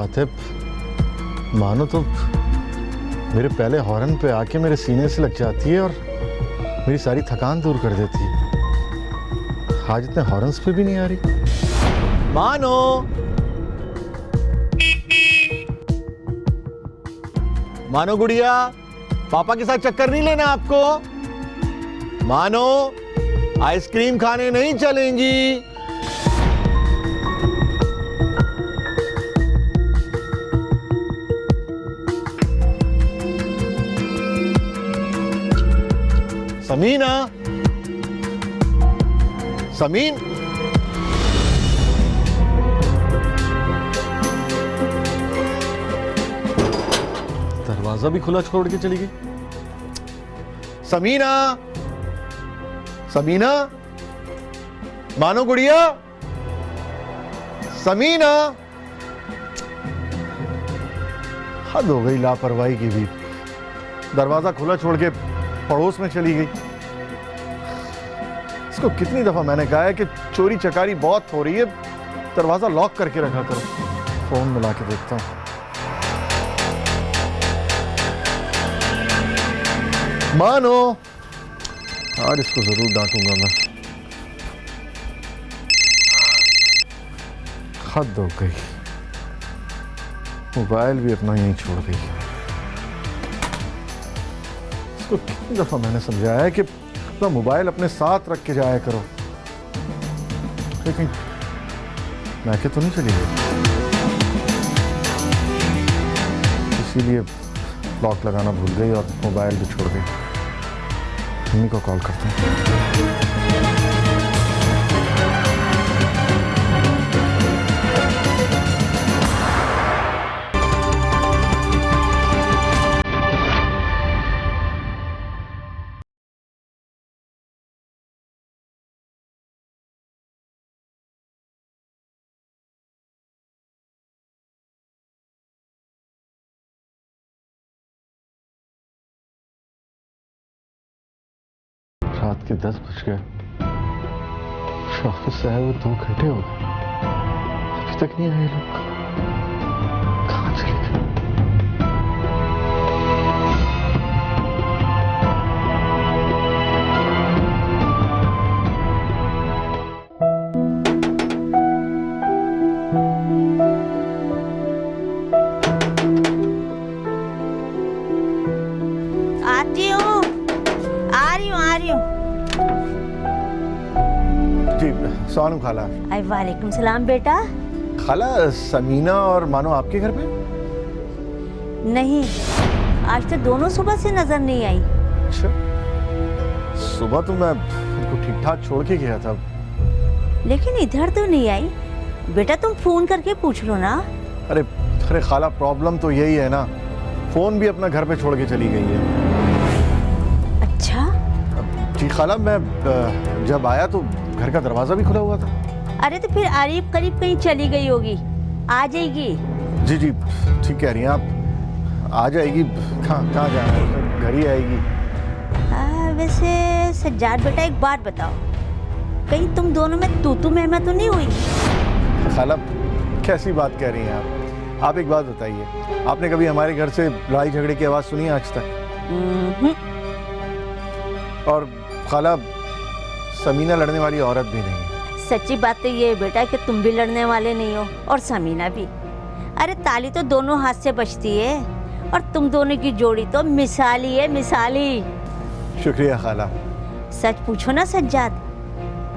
बात है, मानो तो मेरे पहले हॉर्न पे आके मेरे सीने से लग जाती है और मेरी सारी थकान दूर कर देती है। आज इतने हॉर्न्स पे भी नहीं आ रही। मानो, मानो गुड़िया, पापा के साथ चक्कर नहीं लेना आपको। मानो, आइसक्रीम खाने नहीं चलेंगी। समीना, समीन, दरवाजा भी खुला छोड़ के चली गई। समीना, समीना, मानो गुड़िया, समीना। हद हो गई लापरवाही की भी। दरवाजा खुला छोड़ के पड़ोस में चली गई। इसको कितनी दफा मैंने कहा है कि चोरी चकारी बहुत हो रही है, दरवाजा लॉक करके रखा करो। फोन मिला के देखता हूं। मानो, आज इसको जरूर डांटूंगा मैं। हद हो गई, मोबाइल भी अपना यहीं छोड़ गई। इसको कितनी दफा मैंने समझाया है कि अपना मोबाइल अपने साथ रख के जाया करो, लेकिन मैके तो नहीं चली गई। इसीलिए लॉक लगाना भूल गई और मोबाइल भी छोड़ गई। मम्मी को कॉल करते हैं। रात के 10 बज गए। ऑफिस से आए हुए 2 घंटे हो गए, अभी तक नहीं आए लोग। कहाँ चले गए? आती हूँ, आ रही हूँ। जी, सोनू खाला। अरे वालेकुम सलाम बेटा। खाला, समीना और मानो आपके घर पे? नहीं, आज तो दोनों सुबह से नजर नहीं आई। अच्छा, सुबह तो मैं उनको ठीक ठाक छोड़ के गया था। लेकिन इधर तो नहीं आई। बेटा तुम फोन करके पूछ लो ना। अरे खाला, प्रॉब्लम तो यही है ना, फोन भी अपना घर पे छोड़ के चली गई है। अच्छा? जी खाला, मैं जब आया तो घर का दरवाजा भी खुला हुआ था। अरे तो फिर आरिफ करीब कहीं चली गई होगी, आ जाएगी। जी जी, ठीक कह रही हैं आप, आ जाएगी। कहाँ जाना है, घर ही आएगी। वैसे सज्जाद बेटा एक बात बताओ, कहीं तुम दोनों में तू महमा तो नहीं हुई? खाला, कैसी बात कह रही हैं आप एक बात बताइए, आपने कभी हमारे घर से लड़ाई झगड़े की आवाज़ सुनी है आज तक? और खाला, समीना लड़ने वाली औरत भी नहीं है। सच्ची बात तो ये है बेटा कि तुम भी लड़ने वाले नहीं हो और समीना भी। अरे ताली तो दोनों हाथ से बजती है और तुम दोनों की जोड़ी तो मिसाली है, मिसाली। शुक्रिया खाला। सच पूछो ना सज्जाद,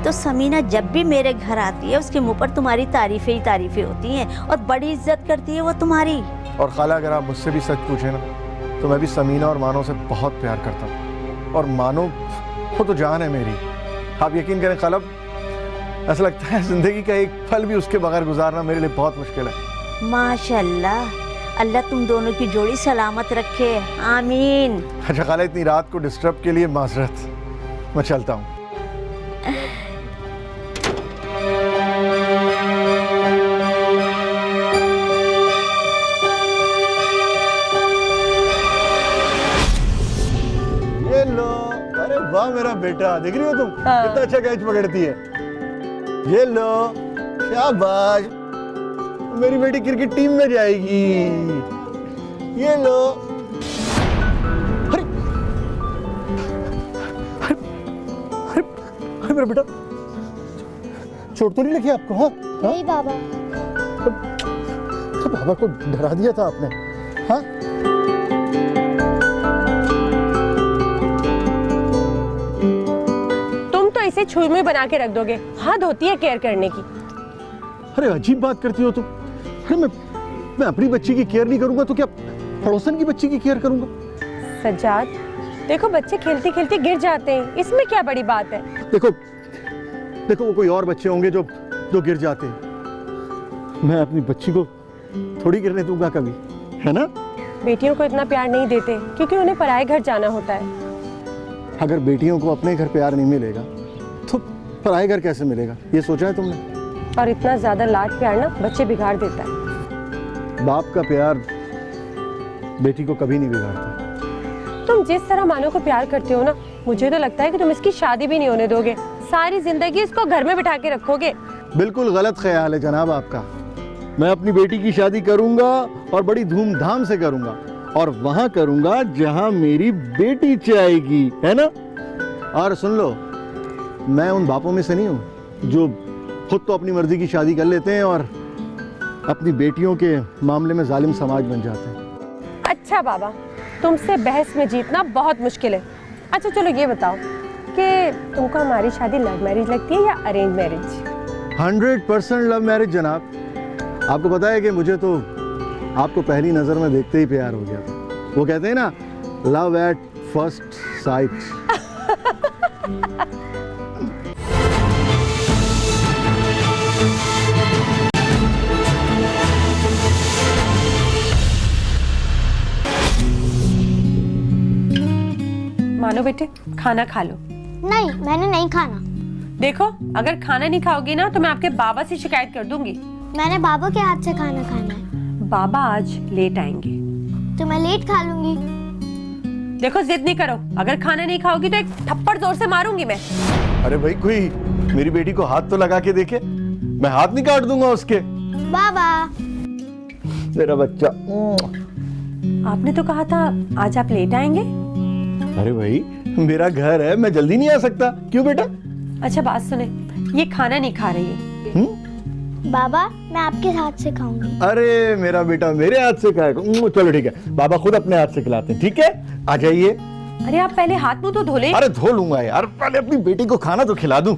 तो समीना जब भी मेरे घर आती है उसके मुंह पर तुम्हारी तारीफें ही तारीफें होती हैं और बड़ी इज्जत करती है वो तुम्हारी। और खाला, अगर आप मुझसे भी सच पूछे ना, तो मैं भी समीना और मानो से बहुत प्यार करता हूँ। और मानो वो तो जान है मेरी। आप यकीन करें खाला, ऐसा लगता है जिंदगी का एक पल भी उसके बगैर गुजारना मेरे लिए बहुत मुश्किल है। माशाल्लाह, अल्लाह तुम दोनों की जोड़ी सलामत रखे, आमीन। अच्छा खाला, इतनी रात को डिस्टर्ब के लिए माजरत, मैं चलता हूँ। ये लो, अरे वाह मेरा बेटा, देख रही हो तुम कितना अच्छा कैच पकड़ती है। ये लो, शाबाश। मेरी बेटी क्रिकेट टीम में जाएगी। ये लो। अरे अरे अरे, अरे मेरा बेटा चोट तो नहीं लगी आपको? हाँ नहीं बाबा। तो बाबा को डरा दिया था आपने। हाँ तुम तो इसे छुई मुई बना के रख दोगे, हद होती है केयर करने की। अरे अजीब बात करती हो तुम। अरे मैं अपनी बच्ची की केयर नहीं करूंगा तो क्या पड़ोसन की बच्ची की केयर करूंगा? सज्जाद, देखो बच्चे खेलते खेलते गिर जाते हैं, इसमें क्या बड़ी बात है। देखो देखो वो कोई और बच्चे होंगे जो गिर जाते हैं। मैं अपनी बच्ची को थोड़ी गिरने दूंगा कभी, है ना? बेटियों को इतना प्यार नहीं देते क्योंकि उन्हें पराए घर जाना होता है। अगर बेटियों को अपने घर प्यार नहीं मिलेगा तो पराए घर कैसे मिलेगा? ये सोचा है तुमने? और इतना ज्यादा लाड प्यार ना बच्चे बिगाड़ देता है। बाप का प्यार बेटी को कभी नहीं बिगाड़ता। तुम जिस तरह मानो को प्यार करते हो ना, मुझे तो लगता है कि तुम इसकी शादी भी नहीं होने दोगे, सारी जिंदगी इसको घर में बिठा के रखोगे। बिल्कुल गलत ख्याल है जनाब आपका। मैं अपनी बेटी की शादी करूंगा और बड़ी धूमधाम से करूंगा, और वहां करूंगा जहां मेरी बेटी चाहेगी, है ना? और सुन लो, मैं उन बापों में से नहीं हूं जो खुद तो अपनी मर्जी की शादी कर लेते हैं और अपनी बेटियों के मामले में जालिम समाज बन जाते हैं। अच्छा बाबा, तुमसे बहस में जीतना बहुत मुश्किल है। अच्छा चलो ये बताओ कि तुमको हमारी शादी लव मैरिज लगती है या अरेंज मैरिज? 100% लव मैरिज जनाब। आपको पता है कि मुझे तो आपको पहली नजर में देखते ही प्यार हो गया था। वो कहते हैं ना, लव एट फर्स्ट साइट। मानो बेटे, खाना खा लो। नहीं, मैंने नहीं खाना। देखो, अगर खाना नहीं खाओगी ना तो मैं आपके बाबा से शिकायत कर दूंगी। मैंने बाबा के हाथ से खाना खाना है। बाबा आज लेट आएंगे तो मैं लेट खा लूंगी। देखो जिद नहीं करो, अगर खाना नहीं खाओगी तो एक थप्पड़ जोर से मारूंगी मैं। अरे भाई, कोई मेरी बेटी को हाथ तो लगा के देखे, मैं हाथ नहीं काट दूंगा उसके। बाबा, मेरा बच्चा। आपने तो कहा था आज आप लेट आएंगे। अरे भाई, मेरा घर है, मैं जल्दी नहीं आ सकता। क्यों बेटा? अच्छा बात सुने, ये खाना नहीं खा रही है। बाबा मैं आपके हाथ से खाऊंगी। अरे मेरा बेटा मेरे हाथ से खाएगा। चलो ठीक है, बाबा खुद अपने हाथ से खिलाते हैं। ठीक है, आ जाइए। अरे आप पहले हाथ मुंह तो धो ले। अरे धो लूंगा यार, पहले अपनी बेटी को खाना तो खिला दूं।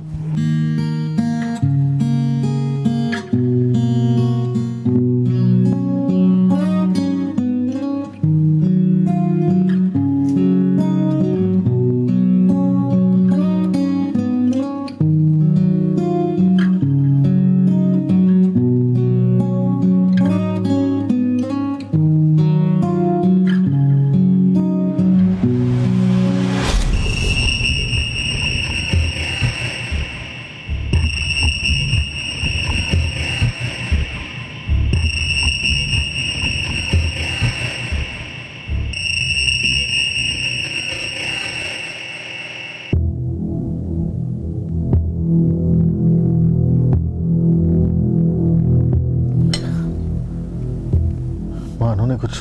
मानो ने कुछ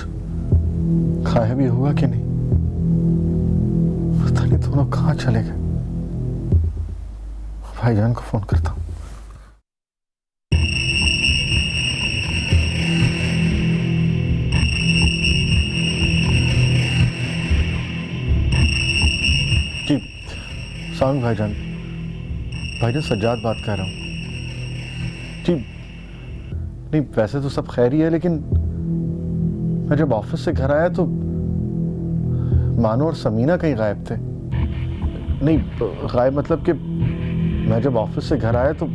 खाया भी होगा कि नहीं, पता नहीं दोनों कहाँ चले गए। भाईजान को फोन करता हूँ। जी साउंड भाईजान, भाईजान सज्जाद बात कर रहा हूँ जी। नहीं वैसे तो सब खैर ही है, लेकिन मैं जब ऑफिस से घर आया तो मानो और समीना कहीं गायब थे। नहीं गायब मतलब कि मैं जब ऑफिस से घर आया तो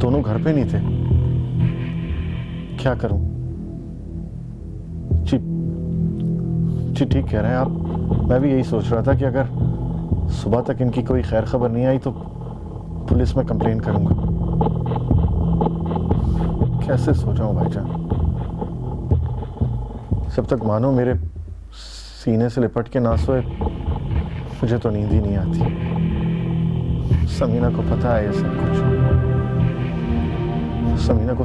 दोनों घर पे नहीं थे। क्या करूं? जी जी ठीक कह रहे हैं आप। मैं भी यही सोच रहा था कि अगर सुबह तक इनकी कोई खैर खबर नहीं आई तो पुलिस में कंप्लेन करूंगा। कैसे सोचाऊं भाईजान? जब तक मानो मेरे सीने से लिपट के ना सोए मुझे तो नींद ही नहीं आती। समीना को पता है ये सब कुछ। समीना को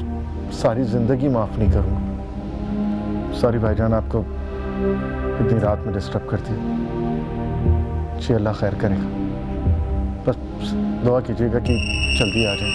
सारी ज़िंदगी माफ़ नहीं करूँगा। सॉरी भाईजान, आपको इतनी रात में डिस्टर्ब करती है। जी अल्लाह खैर करेगा। बस दुआ कीजिएगा कि जल्दी आ जाए।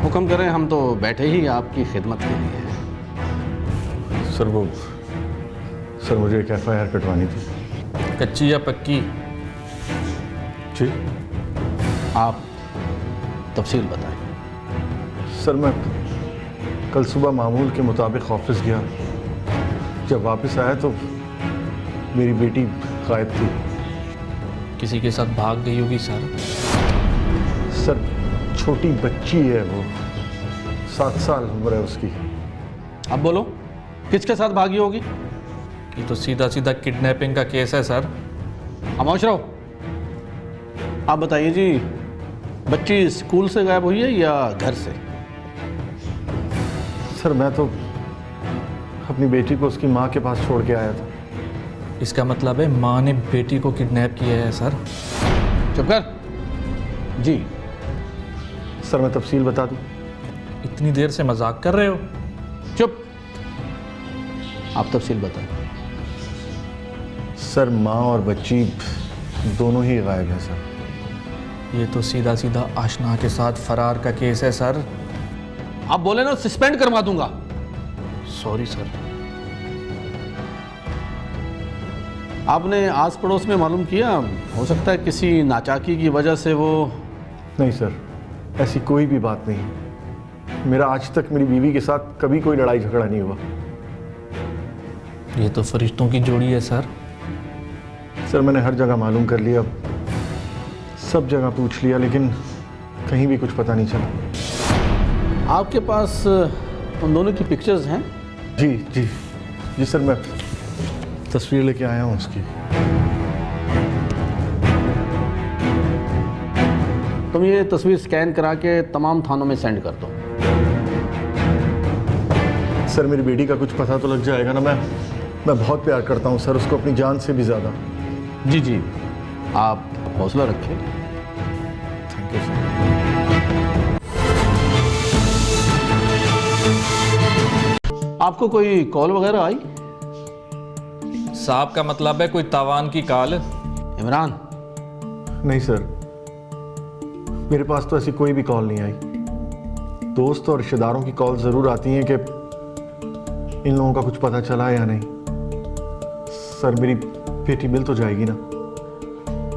हुक्म करें, हम तो बैठे ही आपकी खिदमत के लिए हैं। सर मुझे एक FIR कटवानी थी। कच्ची या पक्की? जी आप तफसील बताएं। सर, मैं कल सुबह मामूल के मुताबिक ऑफिस गया। जब वापस आया तो मेरी बेटी गायब थी। किसी के साथ भाग गई होगी सर। सर छोटी बच्ची है वो, 7 साल उम्र है उसकी। अब बोलो, किसके साथ भागी होगी? ये तो सीधा सीधा किडनैपिंग का केस है सर। खामोश रहो। आप बताइए जी, बच्ची स्कूल से गायब हुई है या घर से? सर मैं तो अपनी बेटी को उसकी माँ के पास छोड़ के आया था। इसका मतलब है माँ ने बेटी को किडनैप किया है सर। चुप कर। जी सर मैं तफसील बता दूं? इतनी देर से मजाक कर रहे हो? चुप। आप तफसील बताएं। सर माँ और बच्ची दोनों ही गायब हैं सर। ये तो सीधा सीधा आशना के साथ फरार का केस है सर। आप बोले ना, सस्पेंड करवा दूंगा। Sorry sir. आपने आस पड़ोस में मालूम किया? हो सकता है किसी नाचाकी की वजह से वो। नहीं सर, ऐसी कोई भी बात नहीं। मेरा आज तक मेरी बीवी के साथ कभी कोई लड़ाई झगड़ा नहीं हुआ। ये तो फरिश्तों की जोड़ी है सर। सर मैंने हर जगह मालूम कर लिया, सब जगह पूछ लिया, लेकिन कहीं भी कुछ पता नहीं चला। आपके पास उन दोनों की पिक्चर्स हैं? जी जी जी सर, मैं तस्वीर लेके आया हूँ उसकी। तुम ये तस्वीर स्कैन करा के तमाम थानों में सेंड कर दो। सर मेरी बेटी का कुछ पता तो लग जाएगा ना। मैं बहुत प्यार करता हूँ सर उसको, अपनी जान से भी ज़्यादा। जी जी, आप हौसला रखें। Thank you sir. आपको कोई कॉल वगैरह आई? साहब का मतलब है कोई तावान की कॉल? इमरान? नहीं सर, मेरे पास तो ऐसी कोई भी कॉल नहीं आई। दोस्त और रिश्तेदारों की कॉल ज़रूर आती हैं कि इन लोगों का कुछ पता चला या नहीं। सर मेरी बेटी मिल तो जाएगी ना?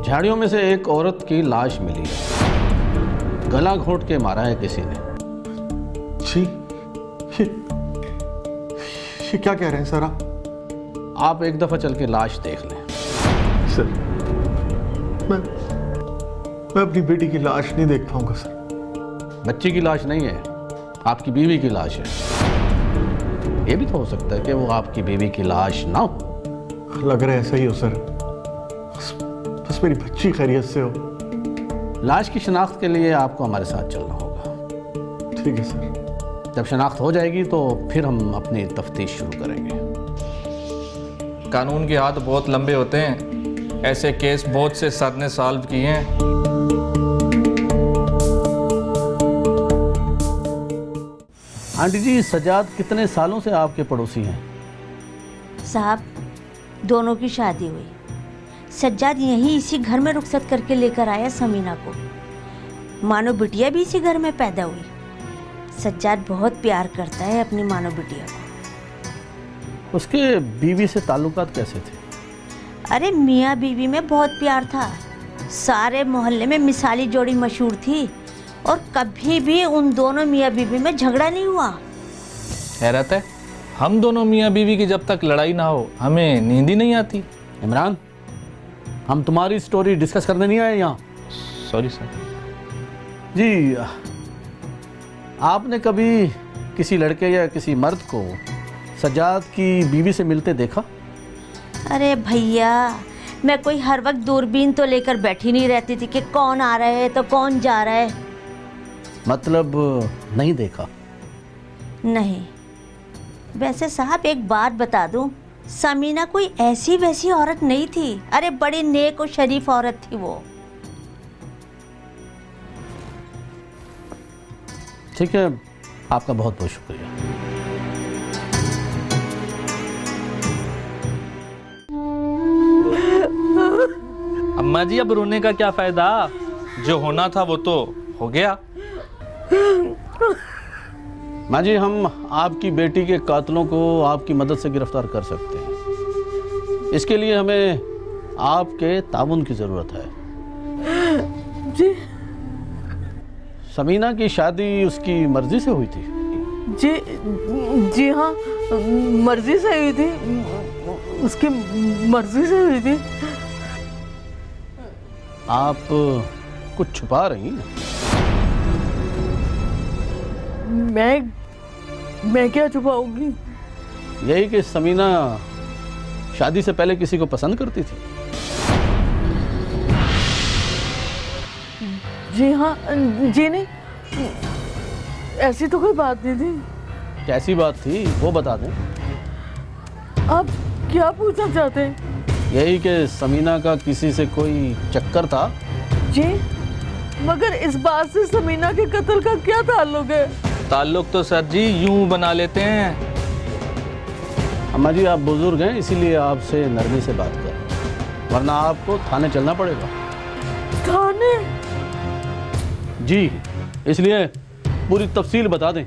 झाड़ियों में से एक औरत की लाश मिली है। गला घोंट के मारा है किसी ने। जी ये क्या कह रहे हैं सर आप एक दफ़ा चल के लाश देख लें। सर मैं अपनी बेटी की लाश नहीं देख पाऊंगा सर। बच्ची की लाश नहीं है, आपकी बीवी की लाश है। ये भी तो हो सकता है कि वो आपकी बीवी की लाश ना हो। लग रहा है ऐसा ही हो सर। बस मेरी बच्ची खैरियत से हो। लाश की शनाख्त के लिए आपको हमारे साथ चलना होगा। ठीक है सर। जब शनाख्त हो जाएगी तो फिर हम अपनी तफ्तीश शुरू करेंगे। कानून के हाथ बहुत लंबे होते हैं, ऐसे केस बहुत से सर ने सॉल्व किए हैं। आंटी जी, सज्जाद कितने सालों से आपके पड़ोसी हैं? साहब दोनों की शादी हुई। सज्जाद यहीं इसी घर में रुखसत करके लेकर आया समीना को। मानो बिटिया भी इसी घर में पैदा हुई। सज्जाद बहुत प्यार करता है अपनी मानो बिटिया को। उसके बीवी से ताल्लुकात कैसे थे? अरे मियाँ बीवी में बहुत प्यार था, सारे मोहल्ले में मिसाली जोड़ी मशहूर थी और कभी भी उन दोनों मियाँ बीवी में झगड़ा नहीं हुआ। हैरत है, हम दोनों मियाँ बीवी की जब तक लड़ाई ना हो हमें नींद ही नहीं आती। इमरान, हम तुम्हारी स्टोरी डिस्कस करने नहीं आए यहाँ। Sorry sir. जी, आपने कभी किसी लड़के या किसी मर्द को सज्जाद की बीवी से मिलते देखा? अरे भैया, मैं कोई हर वक्त दूरबीन तो लेकर बैठी नहीं रहती थी कि कौन आ रहा है तो कौन जा रहा है। मतलब नहीं देखा? नहीं। वैसे साहब एक बात बता दूं, समीना कोई ऐसी वैसी औरत नहीं थी। अरे बड़ी नेक और शरीफ औरत थी वो। ठीक है, आपका बहुत बहुत शुक्रिया। अम्मा जी, अब रोने का क्या फायदा, जो होना था वो तो हो गया। माँ जी, हम आपकी बेटी के कातिलों को आपकी मदद से गिरफ्तार कर सकते हैं। इसके लिए हमें आपके ताउन की जरूरत है। जी समीना की शादी उसकी मर्जी से हुई थी? जी हाँ, मर्जी से हुई थी, उसकी मर्जी से हुई थी। आप कुछ छुपा रही हैं? मैं क्या छुपाऊंगी? यही कि समीना शादी से पहले किसी को पसंद करती थी? जी हाँ, जी नहीं, ऐसी तो कोई बात नहीं थी। कैसी बात थी वो बता दें। आप क्या पूछना चाहते हैं? यही कि समीना का किसी से कोई चक्कर था? जी, मगर इस बात से समीना के कत्ल का क्या ताल्लुक है? ताल्लुक तो सर जी यूं बना लेते हैं। अम्मा जी, आप बुजुर्ग हैं, इसीलिए आपसे नरमी से बात कर, वरना आपको थाने चलना पड़ेगा। थाने? जी, इसलिए पूरी तफसील बता दें।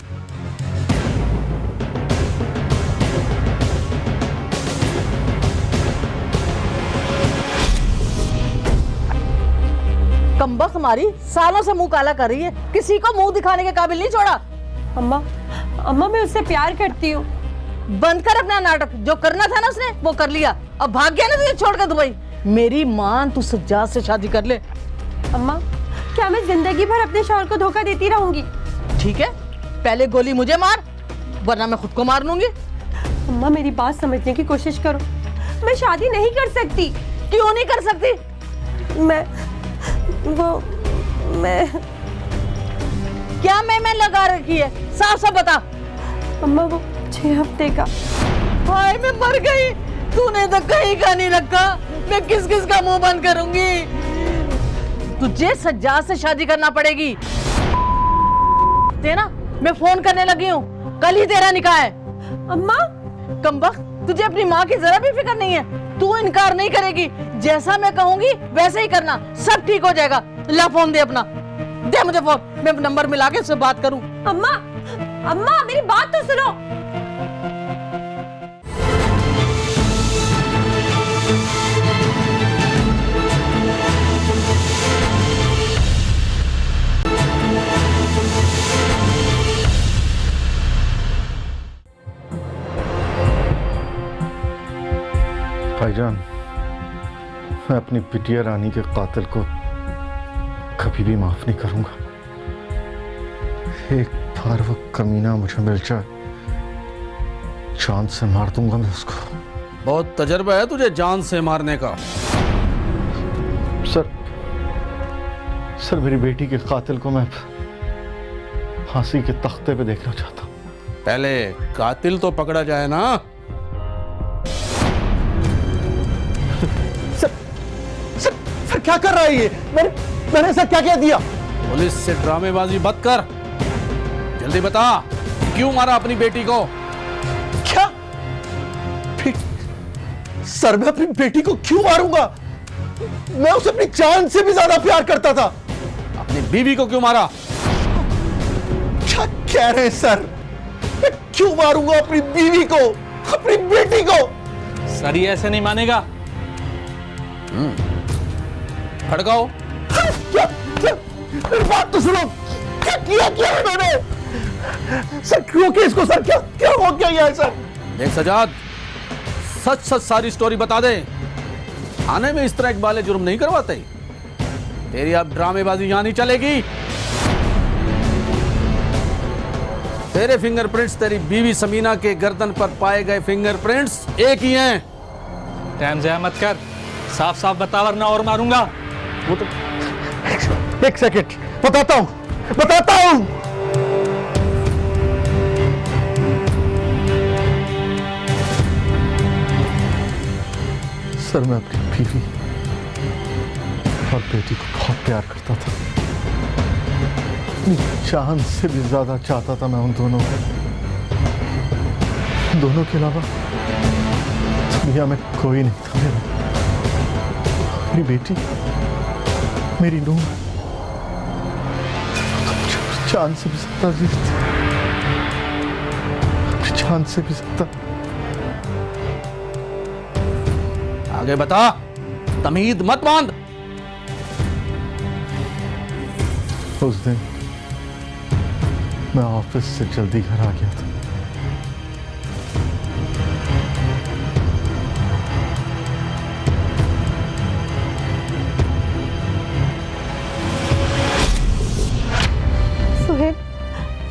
कमबख्त हमारी सालों से मुंह काला कर रही है, किसी को मुंह दिखाने के काबिल नहीं छोड़ा। अम्मा मैं उससे प्यार करती हूँ। बंद कर अपना नाटक, जो करना था ना उसने वो कर लिया, अब भाग गया ना तुझे छोड़ कर दुबई। मेरी मां, तू सज्जाद से शादी कर ले। अम्मा, क्या मैं जिंदगी भर अपने शौहर को धोखा देती रहूंगी? ठीक है, पहले गोली मुझे मार, वरना मैं खुद को मार लूंगी। अम्मा मेरी बात समझने की कोशिश करो, मैं शादी नहीं कर सकती। क्यों नहीं कर सकती? मैं क्या मैं लगा रखी है, साफ साफ बता। अम्मा वो 6 हफ्ते का। हाय मैं मर गई, तूने तो कहीं का नहीं रखा, मैं किस किस का मुंह बंद करूंगी। तुझे सज्जाद से शादी करना पड़ेगी। तेरा मैं फोन करने लगी हूँ, कल ही तेरा निकाह है। अम्मा कमबख्त, तुझे अपनी माँ की जरा भी फिक्र नहीं है, तू इनकार नहीं करेगी, जैसा मैं कहूंगी वैसे ही करना, सब ठीक हो जाएगा। ला फोन दे अपना, दे मुझे फोन, मैं नंबर मिला के उससे बात करूं। अम्मा मेरी बात तो सुनो। भाईजान, मैं अपनी बिटिया रानी के कातिल को कभी भी माफ नहीं करूंगा। एक बार वो कमीना मुझे मिल जाए, जान से मार दूंगा मैं उसको। बहुत तजर्बा है तुझे जान से मारने का। सर मेरी बेटी के कातिल को मैं फांसी के तख्ते पे देखना चाहता हूँ। पहले कातिल तो पकड़ा जाए ना। सर क्या कर रहा है ये? मैंने ऐसा क्या क्या दिया? पुलिस से ड्रामेबाजी मत कर, जल्दी बता क्यों मारा अपनी बेटी को? क्या? सर मैं अपनी बेटी को क्यों मारूंगा? मैं उसे अपनी जान से भी ज्यादा प्यार करता था। अपनी बीवी को क्यों मारा? क्या कह रहे हैं सर? मैं क्यों मारूंगा अपनी बीवी को? अपनी बेटी को। सर ये ऐसे नहीं मानेगा। खड़काओ। क्या क्या मेरी बात तो सुनो, क्या है मैंने? सर क्यों केस को सर, क्या क्या हो गया है सर? देख सजाद, सच सच सारी स्टोरी बता दे। थाने में इस तरह एक वाले जुर्म नहीं करवाते। तेरी अब ड्रामेबाजी यहां नहीं चलेगी। तेरे फिंगरप्रिंट्स तेरी बीवी समीना के गर्दन पर पाए गए फिंगरप्रिंट्स एक ही हैं। टाइम ज़ाया मत कर, साफ साफ बता वरना और मारूंगा। वो तो एक सेकंड, बताता हूं। सर मैं अपनी बीवी और बेटी को बहुत प्यार करता था। अपनी जान से भी ज्यादा चाहता था मैं उन दोनों को। दोनों के अलावा दुनिया में कोई नहीं था मेरा। मेरी बेटी, मेरी नूह, जान से भी ज्यादा जीती, अपनी जान से भी ज्यादा। आगे बता, तमीज मत बांध। उस दिन मैं ऑफिस से जल्दी घर आ गया था।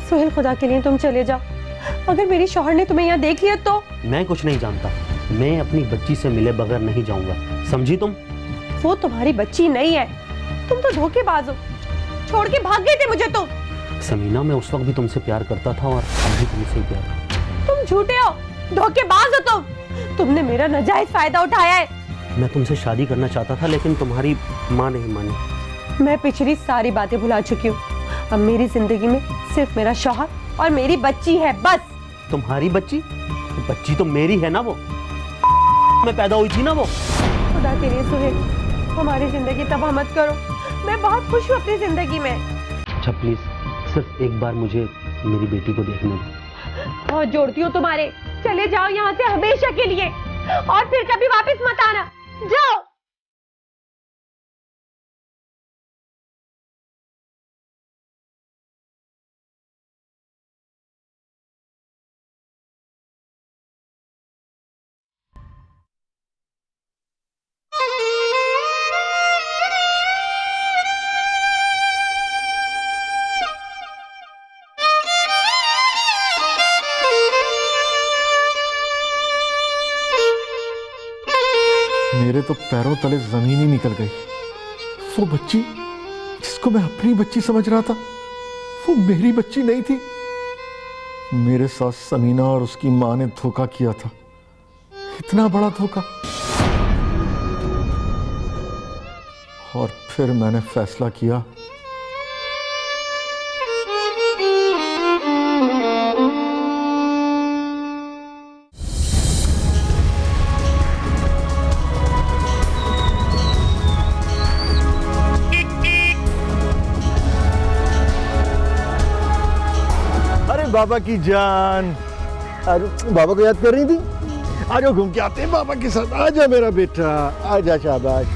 सुहेल खुदा के लिए तुम चले जाओ। अगर मेरी शौहर ने तुम्हें यहाँ देख लिया तो? मैं कुछ नहीं जानता, मैं अपनी बच्ची से मिले बगैर नहीं जाऊंगा, समझी तुम? वो तुम्हारी बच्ची नहीं है, तुम तो धोखेबाज हो। छोड़ के भाग गए थे मुझे तुम। समीना, मैं उस वक्त भी तुमसे प्यार करता था और अभी तुमसे ही प्यार। तुम झूठे हो, धोखेबाज हो तुम। तुमने मेरा नाजायज फायदा उठाया है। मैं तुमसे शादी करना चाहता था लेकिन तुम्हारी माँ नहीं मानी। मैं पिछली सारी बातें भुला चुकी हूँ। अब मेरी जिंदगी में सिर्फ मेरा शौहर और मेरी बच्ची है, बस। तुम्हारी बच्ची? बच्ची तो मेरी है ना, वो मैं पैदा हुई थी ना वो। खुदा के लिए सुहेल, हमारी जिंदगी तबाह मत करो। मैं बहुत खुश हूँ अपनी जिंदगी में। अच्छा प्लीज, सिर्फ एक बार मुझे मेरी बेटी को देखने दो। और जोड़ती हूँ तुम्हारे। चले जाओ यहाँ से हमेशा के लिए, और फिर कभी वापस मत आना। जाओ। मेरे तो पैरों तले जमीन ही निकल गई। वो बच्ची जिसको मैं अपनी बच्ची समझ रहा था, वो मेरी बच्ची नहीं थी। मेरे साथ समीना और उसकी मां ने धोखा किया था, इतना बड़ा धोखा। और फिर मैंने फैसला किया बाबा की जान। बाबा को याद कर रही थी? आ जाओ घूम के आते हैं बाबा के साथ। आ जा मेरा बेटा, आ जा, शाबाश।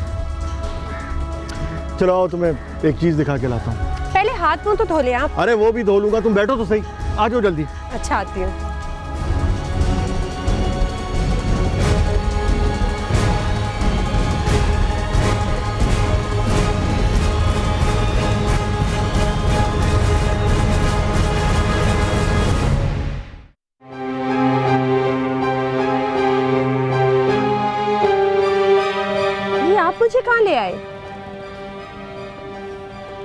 चलो आओ, तुम्हें एक चीज दिखा के लाता हूँ। पहले हाथ मुंह तो धो ले आप। अरे वो भी धो लूंगा, तुम बैठो तो सही। आ जाओ जल्दी। अच्छा, आती हूँ। मुझे कहाँ ले आए?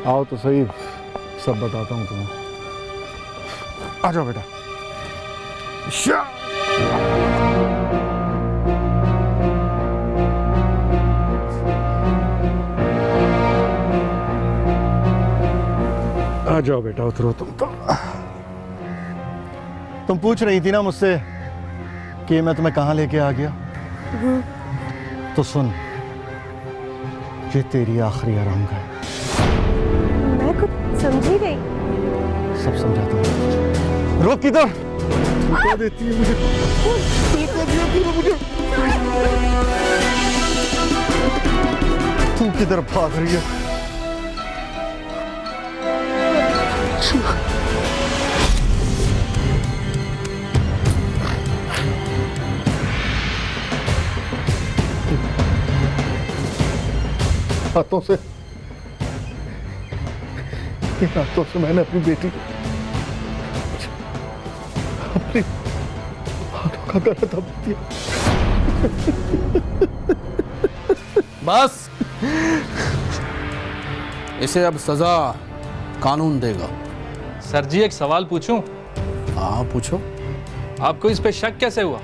आओ तो सही, सब बताता हूँ तुम्हें। आ जाओ बेटा। आ जाओ बेटा, उतरो तुम तो। तुम पूछ रही थी ना मुझसे कि मैं तुम्हें कहाँ लेके आ गया। तो सुन, ये तेरी आखिरी आरामगाह है। मैं कुछ समझी नहीं। सब समझाता हूँ। रुक, किधर? धोखा देती है मुझे, धोखा दिया तूने मुझे। तू किधर भाग रही है? हाथों से, इन हाथों से मैंने अपनी बेटी, अपनी हाथों का गला दबा दिया। बस इसे अब सजा कानून देगा। सर जी एक सवाल पूछूं? हाँ पूछो। आपको इस पे शक कैसे हुआ?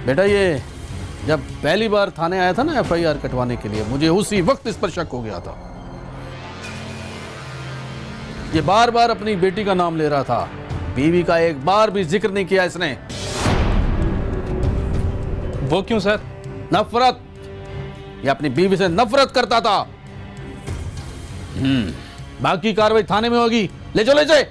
बेटा ये जब पहली बार थाने आया था ना FIR कटवाने के लिए, मुझे उसी वक्त इस पर शक हो गया था। ये बार बार अपनी बेटी का नाम ले रहा था, बीवी का एक बार भी जिक्र नहीं किया इसने। वो क्यों सर? नफरत, ये अपनी बीवी से नफरत करता था। बाकी कार्रवाई थाने में होगी। ले चलो ले जाए।